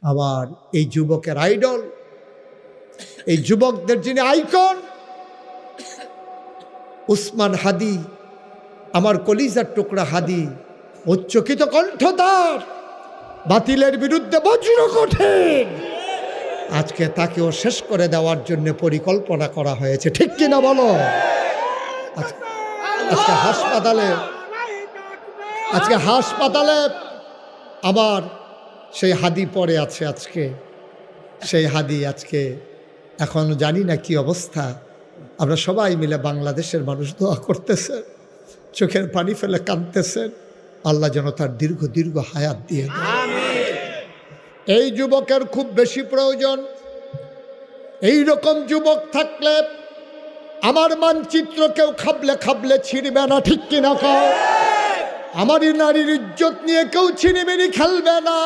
আবার এই যুবকের আইডল, এই যুবকদের যিনি আইকন উসমান হাদি, আমার কলিজার টুকরা হাদি, উচ্চকিত কণ্ঠ তার, বাতিলের বিরুদ্ধে বজ্র কঠিন। আজকে তাকেও শেষ করে দেওয়ার জন্য পরিকল্পনা করা হয়েছে, ঠিক কিনা বলো? আজকে হাসপাতালে আবার সেই হাদি পড়ে আছে। আজকে সেই হাদি আজকে এখন জানি না কি অবস্থা। আমরা সবাই মিলে বাংলাদেশের মানুষ দোয়া করতেছেন, চোখের পানি ফেলে কাঁদতেছেন, আল্লাহ যেন তার দীর্ঘ দীর্ঘ হায়াত দিয়ে দেন। এই যুবকের খুব বেশি প্রয়োজন। এই রকম যুবক থাকলে আমার মানচিত্র কেউ খাবলে খাবলে ছিঁড়বে না, ঠিক কিনা কও? আমারই নারীর ইজ্জত নিয়ে কেউ ছিনিমিনি খেলবে না।